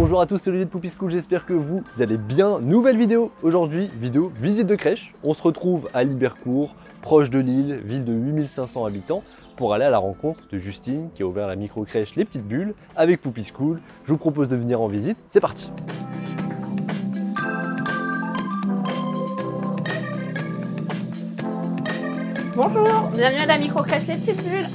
Bonjour à tous, c'est Olivier de Poupy School, j'espère que vous allez bien. Nouvelle vidéo aujourd'hui, vidéo visite de crèche. On se retrouve à Libercourt, proche de Lille, ville de 8500 habitants, pour aller à la rencontre de Justine qui a ouvert la micro-crèche Les Petites Bulles avec Poupy School. Je vous propose de venir en visite, c'est parti. Bonjour, bienvenue à la micro-crèche Les Petites Bulles.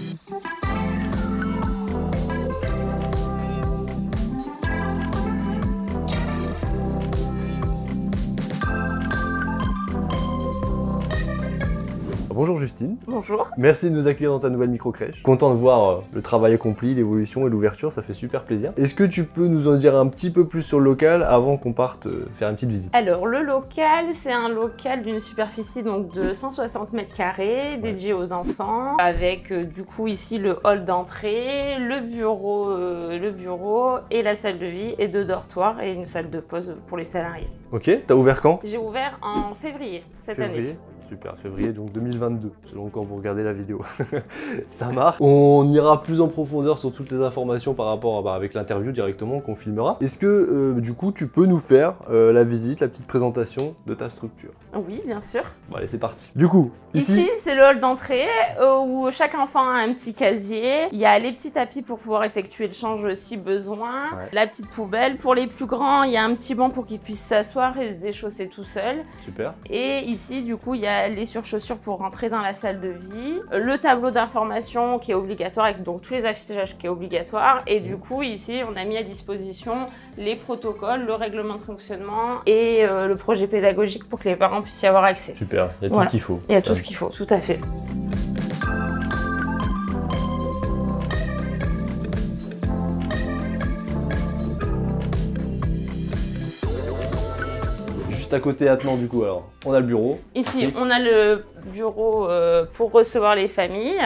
Bonjour Justine. Bonjour. Merci de nous accueillir dans ta nouvelle micro-crèche. Content de voir le travail accompli, l'évolution et l'ouverture, ça fait super plaisir. Est-ce que tu peux nous en dire un petit peu plus sur le local avant qu'on parte faire une petite visite? Alors le local, c'est un local d'une superficie donc de 160 mètres carrés dédié aux enfants, avec du coup ici le hall d'entrée, le bureau et la salle de vie et deux dortoirs et une salle de pause pour les salariés. Ok, t'as ouvert quand? J'ai ouvert en février cette année. Super, février donc 2022, selon quand vous regardez la vidéo. Ça marche. On ira plus en profondeur sur toutes les informations par rapport avec l'interview directement qu'on filmera. Est-ce que du coup tu peux nous faire la visite, la petite présentation de ta structure? Oui, bien sûr. Bon allez, c'est parti. Du coup, ici c'est le hall d'entrée où chaque enfant a un petit casier. Il y a les petits tapis pour pouvoir effectuer le change si besoin. Ouais. La petite poubelle. Pour les plus grands, il y a un petit banc pour qu'ils puissent s'asseoir et se déchausser tout seul. Super. Et ici, du coup, il y a les surchaussures pour rentrer dans la salle de vie. Le tableau d'information qui est obligatoire avec donc tous les affichages qui est obligatoire. Et du coup, ici, on a mis à disposition les protocoles, le règlement de fonctionnement et le projet pédagogique pour que les parents puissent y avoir accès. Super, il y a tout ce qu'il faut. Il y a tout ce qu'il faut, tout à fait. Juste à côté attenant du coup, alors on a le bureau. Ici, on a le bureau pour recevoir les familles.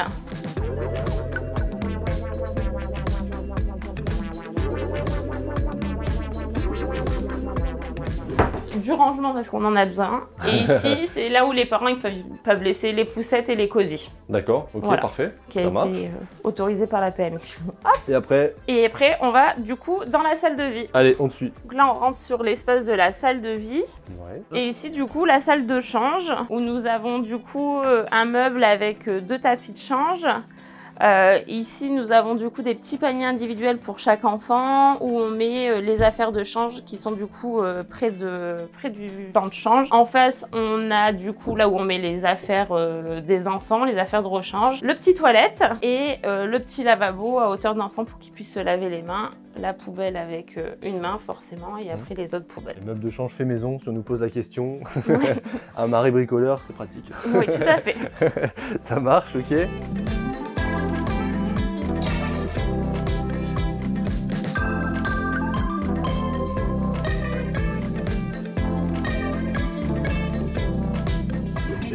Du rangement parce qu'on en a besoin. Et ici, c'est là où les parents ils peuvent laisser les poussettes et les cosy. D'accord, ok, voilà. Parfait. Qui a été autorisé par la PMU. Hop. Et après, on va du coup dans la salle de vie. Allez, on te suit. Donc là, on rentre sur l'espace de la salle de vie. Ouais. Et ici, du coup, la salle de change où nous avons du coup un meuble avec deux tapis de change. Ici, nous avons du coup des petits paniers individuels pour chaque enfant où on met les affaires de change qui sont du coup près du banc de change. En face, on a du coup là où on met les affaires des enfants, les affaires de rechange, le petit toilette et le petit lavabo à hauteur d'enfant pour qu'ils puissent se laver les mains. La poubelle avec une main forcément et après les autres poubelles. Le meuble de change fait maison, si on nous pose la question. Oui. Un mari bricoleur, c'est pratique. Oui, tout à fait. Ça marche, ok.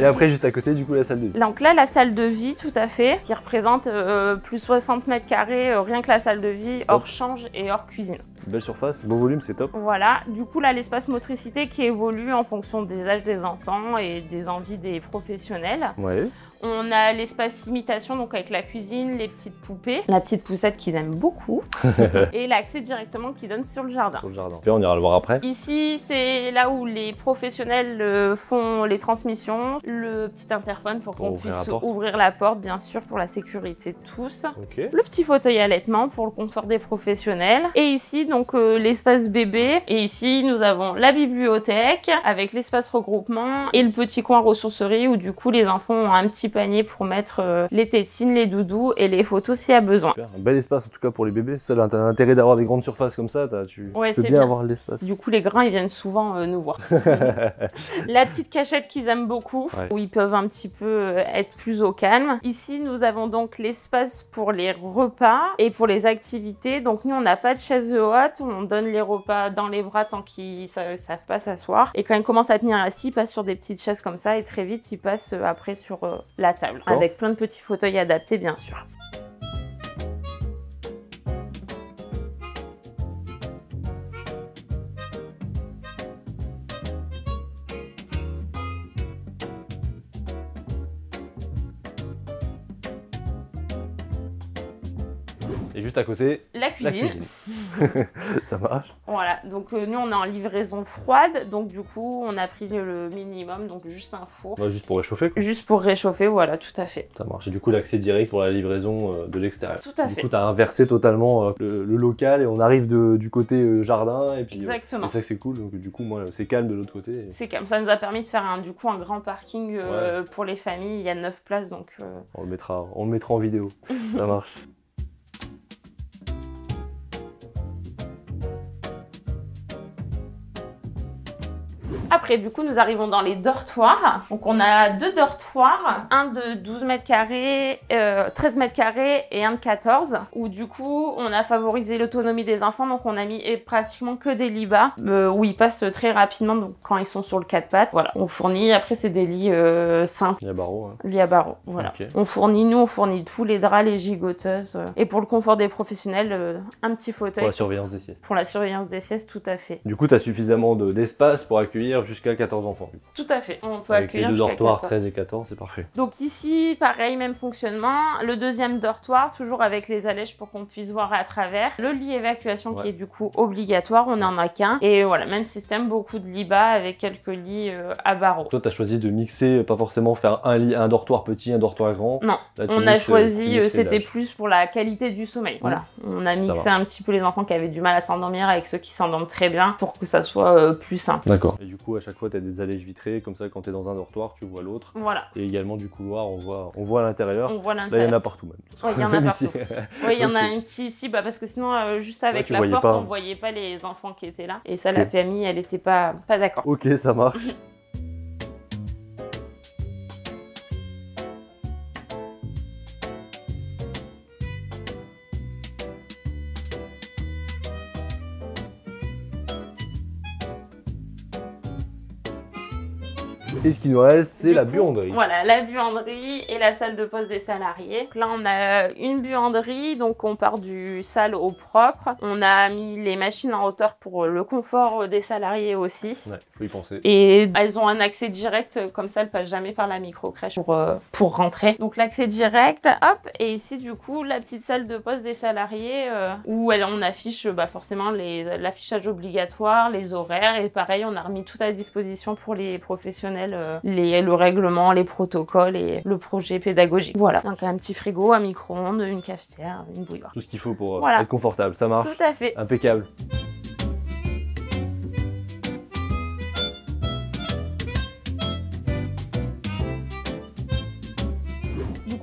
Et après, juste à côté, du coup, la salle de vie. Donc là, la salle de vie, tout à fait, qui représente plus 60 mètres carrés, rien que la salle de vie, hors change et hors cuisine. Belle surface, beau volume, c'est top. Voilà, du coup là, l'espace motricité qui évolue en fonction des âges des enfants et des envies des professionnels. Ouais. On a l'espace imitation, donc avec la cuisine, les petites poupées, la petite poussette qu'ils aiment beaucoup, et l'accès directement qui donne sur le jardin. Sur le jardin. Et on ira le voir après. Ici, c'est là où les professionnels font les transmissions, le petit interphone pour qu'on puisse ouvrir la porte, bien sûr, pour la sécurité de tous. Okay. Le petit fauteuil allaitement pour le confort des professionnels. Et ici, donc l'espace bébé. Et ici, nous avons la bibliothèque avec l'espace regroupement et le petit coin ressourcerie où du coup, les enfants ont un petit panier pour mettre les tétines, les doudous et les photos s'il y a besoin. Super. Un bel espace en tout cas pour les bébés. Ça, t'as l'intérêt d'avoir des grandes surfaces comme ça, tu peux bien avoir l'espace. Du coup, les grands, ils viennent souvent nous voir. La petite cachette qu'ils aiment beaucoup, où ils peuvent un petit peu être plus au calme. Ici, nous avons donc l'espace pour les repas et pour les activités. Donc nous, on n'a pas de chaise haute, on donne les repas dans les bras tant qu'ils ne savent pas s'asseoir. Et quand ils commencent à tenir assis, ils passent sur des petites chaises comme ça et très vite, ils passent après sur la table, avec plein de petits fauteuils adaptés bien sûr. Et juste à côté, la cuisine. Ça marche. Voilà, donc nous on est en livraison froide, donc du coup on a pris le minimum, donc juste un four. Ouais, juste pour réchauffer quoi. Juste pour réchauffer, voilà, tout à fait. Ça marche. Et du coup l'accès direct pour la livraison de l'extérieur. Tout à fait. Du coup tu as inversé totalement le local et on arrive du côté jardin et puis exactement. et ça c'est cool, donc du coup moi c'est calme de l'autre côté. C'est calme, ça nous a permis de faire un grand parking pour les familles, il y a 9 places donc... On le mettra en vidéo, ça marche. Après, du coup, nous arrivons dans les dortoirs. Donc, on a 2 dortoirs, un de 12 mètres carrés, 13 mètres carrés et un de 14, où du coup, on a favorisé l'autonomie des enfants. Donc, on a mis pratiquement que des lits bas, où ils passent très rapidement donc, quand ils sont sur le 4 pattes. Voilà, on fournit, après, c'est des lits simples. Lits à barreaux. Hein. Lits à barreaux, voilà. Okay. On fournit tous les draps, les gigoteuses. Et pour le confort des professionnels, un petit fauteuil. Pour la surveillance des siestes. Pour la surveillance des siestes, tout à fait. Du coup, tu as suffisamment d'espace pour accueillir jusqu'à 14 enfants. Tout à fait, on peut avec accueillir les 2 dortoirs 13 et 14, c'est parfait. Donc ici, pareil, même fonctionnement. Le deuxième dortoir, toujours avec les allèges pour qu'on puisse voir à travers. Le lit évacuation qui est du coup obligatoire, on n'en a qu'un. Et voilà, même système, beaucoup de lits bas avec quelques lits à barreaux. Toi, tu as choisi de mixer, pas forcément faire un dortoir petit, un dortoir grand. Non, là, on a choisi, c'était plus pour la qualité du sommeil. Voilà, on a mixé un petit peu les enfants qui avaient du mal à s'endormir avec ceux qui s'endorment très bien pour que ça soit plus simple. D'accord. Et du coup, à chaque fois, tu as des allèges vitrées, comme ça, quand tu es dans un dortoir, tu vois l'autre. Voilà. Et également du couloir, on voit l'intérieur. On voit l'intérieur. Là, il y en a partout même. Oui, il y en a partout. Oui, il y en a un petit ici, parce que sinon, juste avec la porte, on ne voyait pas les enfants qui étaient là. Et ça, la PMI, elle n'était pas d'accord. Ok, ça marche. Et ce qui nous reste, c'est la buanderie. Voilà, la buanderie et la salle de poste des salariés. Donc là, on a une buanderie, donc on part du sale au propre. On a mis les machines en hauteur pour le confort des salariés aussi. Ouais, faut y penser. Et elles ont un accès direct, comme ça, elles passent jamais par la micro-crèche pour rentrer. Donc l'accès direct, hop, et ici, du coup, la petite salle de poste des salariés où on affiche forcément l'affichage obligatoire, les horaires, et pareil, on a remis tout à disposition pour les professionnels. Le règlement, les protocoles et le projet pédagogique. Voilà, donc un petit frigo, un micro-ondes, une cafetière, une bouilloire. Tout ce qu'il faut pour être confortable, ça marche. Tout à fait. Impeccable.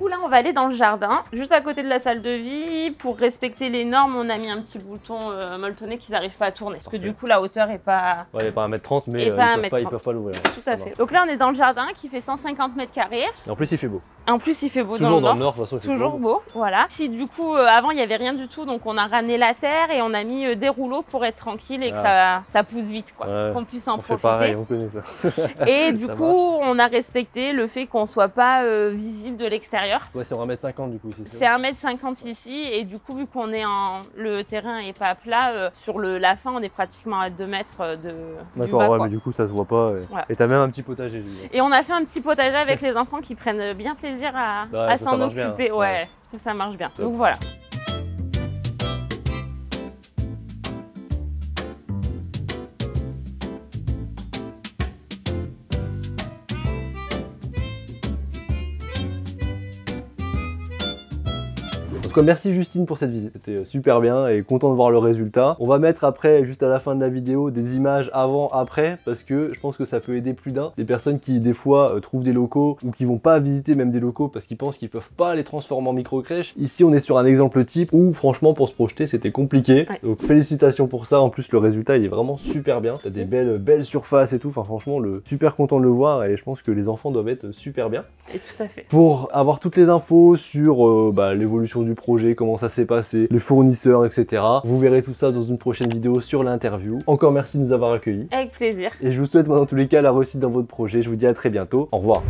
Là, on va aller dans le jardin, juste à côté de la salle de vie. Pour respecter les normes, on a mis un petit bouton molletonné qu'ils n'arrivent pas à tourner. Parce que du coup, la hauteur n'est pas... Ouais, il n'est pas 1m30, mais ils peuvent pas l'ouvrir. Tout à fait. Donc là, on est dans le jardin qui fait 150 mètres carrés. Et en plus, il fait beau. En plus, il fait beau toujours dans le nord. De toute façon, toujours beau, voilà. Si du coup, avant, il n'y avait rien du tout, donc on a ramené la terre et on a mis des rouleaux pour être tranquille et que ça pousse vite, quoi. Ouais. Qu'on puisse en profiter. Pareil, on connaît ça. Et du coup, on a respecté le fait qu'on ne soit pas visible de l'extérieur. Ouais, c'est 1m50 du coup ici. C'est 1m50 ici et du coup, vu qu'on est le terrain est pas plat, sur la fin, on est pratiquement à 2 mètres du bas. D'accord, ouais, mais du coup, ça se voit pas. Et t'as même un petit potager. Et on a fait un petit potager avec les enfants qui prennent bien plaisir à s'en occuper. Ouais, ça marche bien. Donc voilà. En tout cas, merci Justine pour cette visite, c'était super bien et content de voir le résultat. On va mettre après, juste à la fin de la vidéo, des images avant-après parce que je pense que ça peut aider plus d'un. Des personnes qui des fois trouvent des locaux ou qui vont pas visiter même des locaux parce qu'ils pensent qu'ils peuvent pas les transformer en micro-crèche. Ici, on est sur un exemple type où franchement pour se projeter c'était compliqué. Ouais. Donc félicitations pour ça, en plus le résultat il est vraiment super bien. T'as des belles surfaces et tout, enfin franchement super content de le voir et je pense que les enfants doivent être super bien. Et tout à fait. Pour avoir toutes les infos sur l'évolution du projet, comment ça s'est passé, les fournisseurs, etc. Vous verrez tout ça dans une prochaine vidéo sur l'interview. Encore merci de nous avoir accueillis. Avec plaisir. Et je vous souhaite moi dans tous les cas la réussite dans votre projet. Je vous dis à très bientôt. Au revoir.